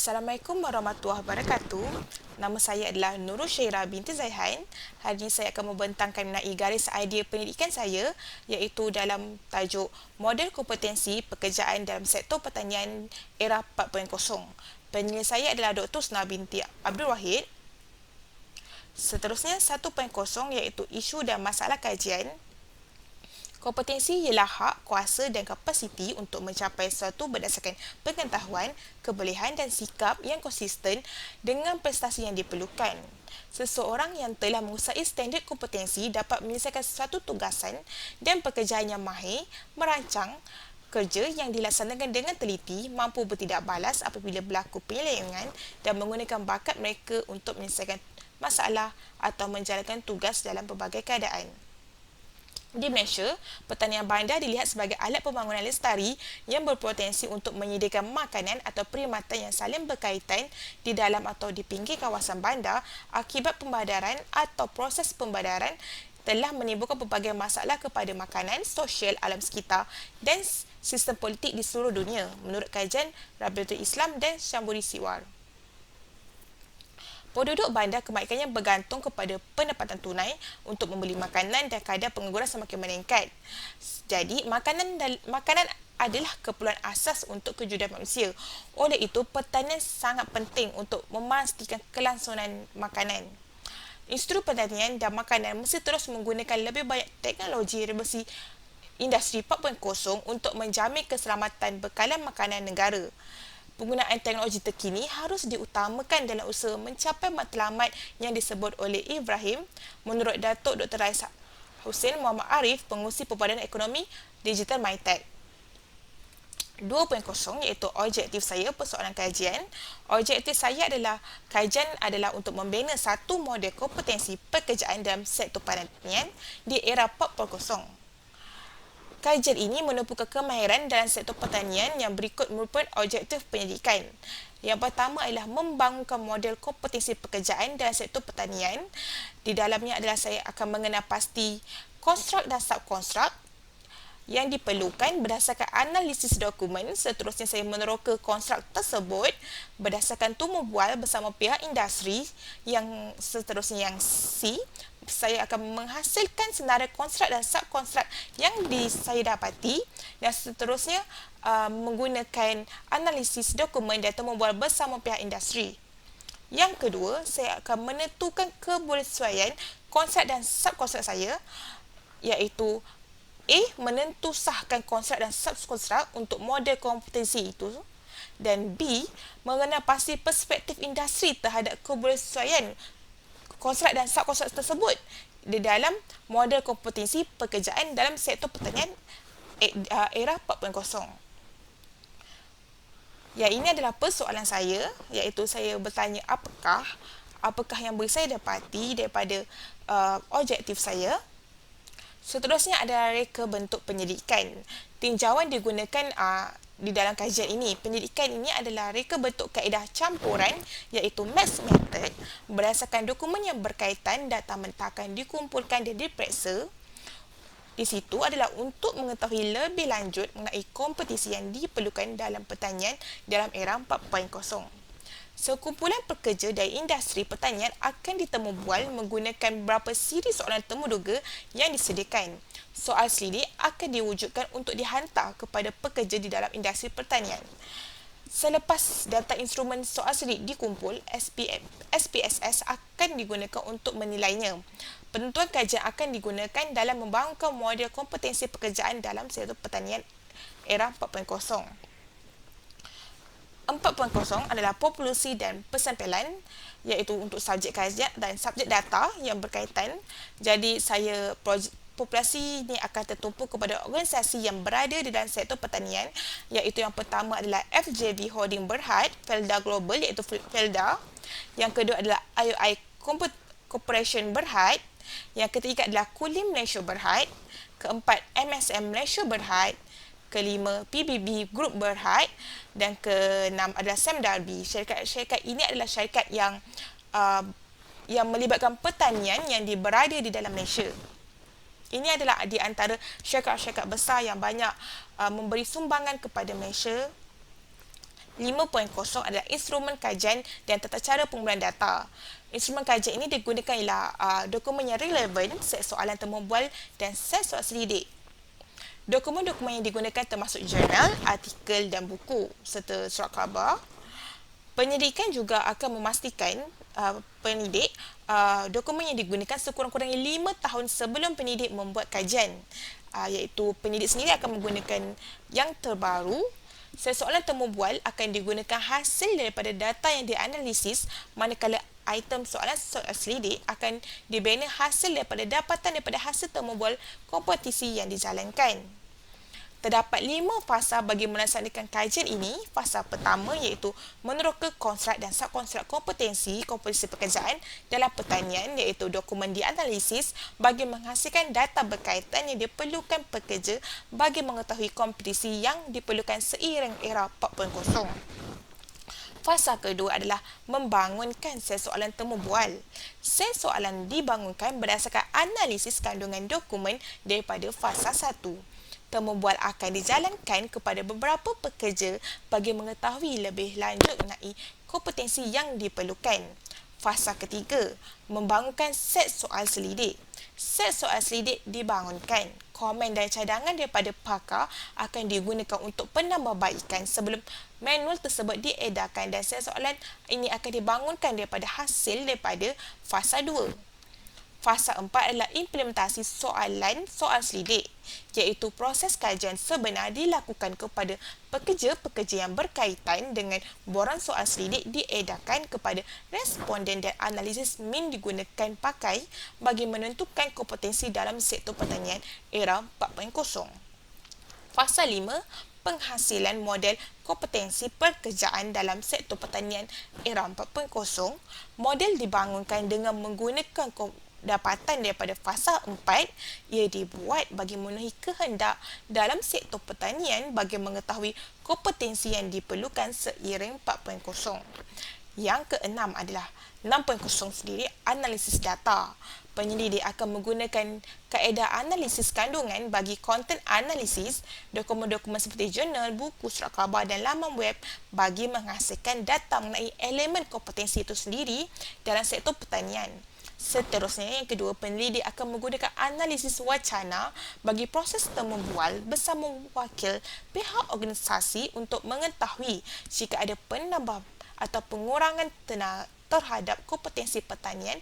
Assalamualaikum warahmatullahi wabarakatuh. Nama saya adalah Nurul Syairah binti Zaihan. Hari ini saya akan membentangkan mengenai garis idea pendidikan saya iaitu dalam tajuk Model Kompetensi Pekerjaan dalam Sektor Pertanian Era 4.0. Penulis saya adalah Dr. Sna binti Abdul Wahid. Seterusnya 1.0 iaitu isu dan masalah kajian. Kompetensi ialah hak, kuasa dan kapasiti untuk mencapai sesuatu berdasarkan pengetahuan, kebolehan dan sikap yang konsisten dengan prestasi yang diperlukan. Seseorang yang telah menguasai standard kompetensi dapat menyelesaikan sesuatu tugasan dan pekerjaan yang mahir, merancang kerja yang dilaksanakan dengan teliti, mampu bertindak balas apabila berlaku penyelewengan dan menggunakan bakat mereka untuk menyelesaikan masalah atau menjalankan tugas dalam pelbagai keadaan. Di Malaysia, pertanian bandar dilihat sebagai alat pembangunan lestari yang berpotensi untuk menyediakan makanan atau perkhidmatan yang saling berkaitan di dalam atau di pinggir kawasan bandar. Akibat pembadaran atau proses pembadaran telah menimbulkan pelbagai masalah kepada makanan, sosial alam sekitar dan sistem politik di seluruh dunia menurut kajian Rabitul Islam dan Syamburi Siwar. Penduduk bandar kebanyakannya bergantung kepada pendapatan tunai untuk membeli makanan dan kadar pengangguran semakin meningkat. Jadi, makanan adalah keperluan asas untuk kewujudan manusia. Oleh itu, pertanian sangat penting untuk memastikan kelangsungan makanan. Industri pertanian dan makanan mesti terus menggunakan lebih banyak teknologi revolusi industri 4.0 untuk menjamin keselamatan bekalan makanan negara. Penggunaan teknologi terkini harus diutamakan dalam usaha mencapai matlamat yang disebut oleh Ibrahim. Menurut Datuk Dr. Rais Hussein Muhammad Arif, pengurusi Perbadanan Ekonomi Digital MyTech. 2.0 iaitu objektif saya persoalan kajian. Objektif saya adalah kajian adalah untuk membina satu model kompetensi pekerjaan dalam sektor pertanian di era 4.0. Kajian ini menumpukan kemahiran dalam sektor pertanian yang berikut merupakan objektif pendidikan. Yang pertama adalah membangunkan model kompetensi pekerjaan dalam sektor pertanian. Di dalamnya adalah saya akan mengenal pasti konstruk dan subkonstruk yang diperlukan berdasarkan analisis dokumen. Seterusnya saya meneroka konstruk tersebut berdasarkan temu bual bersama pihak industri. Yang seterusnya yang C, saya akan menghasilkan senarai konstruk dan subkonstruk yang saya dapati, dan seterusnya menggunakan analisis dokumen dan temu bual bersama pihak industri. Yang kedua, saya akan menentukan kebersesuaian konstruk dan subkonstruk saya, iaitu A. Menentu sahkan konstruk dan subkonstruk untuk model kompetensi itu, dan B. Mengenal pasti perspektif industri terhadap kebersesuaian konstruk dan subkonstruk tersebut di dalam model kompetensi pekerjaan dalam sektor pertanian era 4.0. Ya, ini adalah persoalan saya, iaitu saya bertanya apakah yang boleh saya dapati daripada objektif saya. Seterusnya adalah reka bentuk pendidikan. Tinjauan digunakan di dalam kajian ini. Pendidikan ini adalah reka bentuk kaedah campuran iaitu mixed method berdasarkan dokumen yang berkaitan, data mentah akan dikumpulkan dan diperiksa. Di situ adalah untuk mengetahui lebih lanjut mengenai kompetisi yang diperlukan dalam pertanian dalam era 4.0. Sekumpulan pekerja dari industri pertanian akan ditemu bual menggunakan beberapa siri soalan temuduga yang disediakan. Soal selidik akan diwujudkan untuk dihantar kepada pekerja di dalam industri pertanian. Selepas data instrumen soal selidik dikumpul, SPSS akan digunakan untuk menilainya. Penentuan kajian akan digunakan dalam membangunkan model kompetensi pekerjaan dalam sektor pertanian era 4.0. 4.0 adalah populasi dan persampilan, iaitu untuk subjek kajian dan subjek data yang berkaitan. Jadi populasi ini akan tertumpu kepada organisasi yang berada di dalam sektor pertanian, iaitu yang pertama adalah FJB Holding Berhad, Felda Global iaitu Felda. Yang kedua adalah IOI Corporation Berhad. Yang ketiga adalah Kulim Malaysia Berhad. Keempat, MSM Malaysia Berhad. Kelima, PBB Group Berhad. Dan keenam adalah Sam Darby. Syarikat ini adalah syarikat yang melibatkan pertanian yang berada di dalam Malaysia. Ini adalah di antara syarikat-syarikat besar yang banyak memberi sumbangan kepada Malaysia 5.0 adalah instrumen kajian dan tata cara pengumpulan data. Instrumen kajian ini digunakan ialah dokumen yang relevan, set soalan temu bual dan set soal selidik. Dokumen-dokumen yang digunakan termasuk jurnal, artikel dan buku serta surat khabar. Penyidikan juga akan memastikan penyidik dokumen yang digunakan sekurang-kurangnya 5 tahun sebelum penyidik membuat kajian, iaitu penyidik sendiri akan menggunakan yang terbaru. Soalan temu bual akan digunakan hasil daripada data yang dianalisis, manakala item soalan selidik akan dibina hasil daripada dapatan daripada hasil temu bual kompetisi yang dijalankan. Terdapat 5 fasa bagi melaksanakan kajian ini. Fasa pertama iaitu meneroka konstruk dan subkonstruk kompetensi pekerjaan dalam pertanian, iaitu dokumen dianalisis bagi menghasilkan data berkaitan yang diperlukan pekerja bagi mengetahui kompetisi yang diperlukan seiring era 4.0. Fasa kedua adalah membangunkan set soalan temu bual. Set soalan dibangunkan berdasarkan analisis kandungan dokumen daripada fasa 1. Temu bual akan dijalankan kepada beberapa pekerja bagi mengetahui lebih lanjut mengenai kompetensi yang diperlukan. Fasa ketiga, membangunkan set soal selidik. Set soal selidik dibangunkan. Komen dan cadangan daripada pakar akan digunakan untuk penambahbaikan sebelum manual tersebut diedarkan, dan set soalan ini akan dibangunkan daripada hasil daripada fasa 2. Fasa 4 adalah implementasi soalan soal selidik, iaitu proses kajian sebenar dilakukan kepada pekerja-pekerja yang berkaitan dengan borang soal selidik diedarkan kepada responden, dan analisis min digunakan pakai bagi menentukan kompetensi dalam sektor pertanian era 4.0. Fasa 5, penghasilan model kompetensi pekerjaan dalam sektor pertanian era 4.0. Model dibangunkan dengan menggunakan dapatan daripada fasa 4. Ia dibuat bagi memenuhi kehendak dalam sektor pertanian bagi mengetahui kompetensi yang diperlukan seiring 4.0. Yang keenam adalah 6.0 sendiri, analisis data. Penyelidik akan menggunakan kaedah analisis kandungan bagi konten analisis dokumen-dokumen seperti jurnal, buku, surat khabar dan laman web bagi menghasilkan data mengenai elemen kompetensi itu sendiri dalam sektor pertanian. Seterusnya, yang kedua, penyelidik akan menggunakan analisis wacana bagi proses temu bual bersama wakil pihak organisasi untuk mengetahui jika ada penambah atau pengurangan terhadap kompetensi pertanian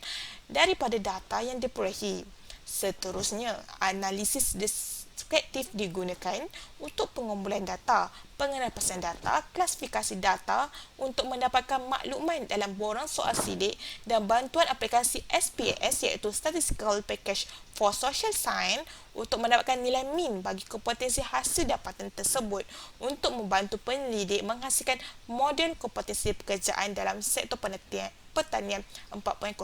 daripada data yang diperolehi. Seterusnya, analisis deskriptif digunakan untuk pengumpulan data, pengenapasan data, klasifikasi data untuk mendapatkan maklumat dalam borang soal selidik, dan bantuan aplikasi SPSS iaitu Statistical Package for Social Science untuk mendapatkan nilai min bagi kompetensi hasil dapatan tersebut untuk membantu penyelidik menghasilkan model kompetensi pekerjaan dalam sektor pertanian 4.0.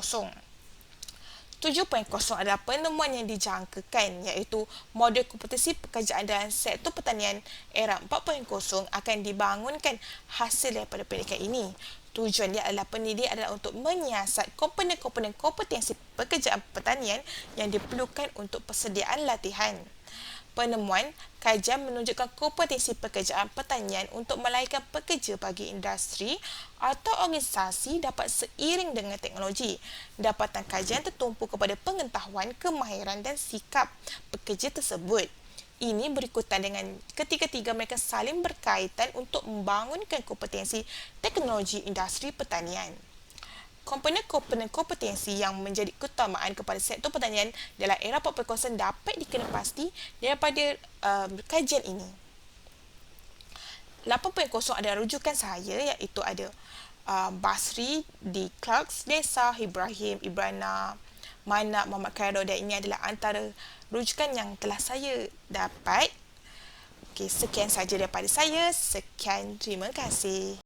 7.0 adalah penemuan yang dijangkakan, iaitu model kompetensi pekerjaan dalam sektor pertanian era 4.0 akan dibangunkan hasil daripada pendidikan ini. Tujuan dia adalah pendidik adalah untuk menyiasat komponen-komponen kompetensi pekerjaan pertanian yang diperlukan untuk persediaan latihan. Penemuan kajian menunjukkan kompetensi pekerjaan pertanian untuk melahirkan pekerja bagi industri atau organisasi dapat seiring dengan teknologi. Dapatan kajian tertumpu kepada pengetahuan, kemahiran dan sikap pekerja tersebut. Ini berikutan dengan ketiga-tiga mereka saling berkaitan untuk membangunkan kompetensi teknologi industri pertanian. Komponen-komponen kompetensi yang menjadi keutamaan kepada sektor pertanian dalam era 4.0 dapat dikenal pasti daripada kajian ini. 8.0 ada rujukan saya, iaitu ada Basri, di Clarks, Desa, Ibrahim, Ibrana, Manak, Muhammad Khairul, dan ini adalah antara rujukan yang telah saya dapat. Okey, sekian saja daripada saya. Sekian, terima kasih.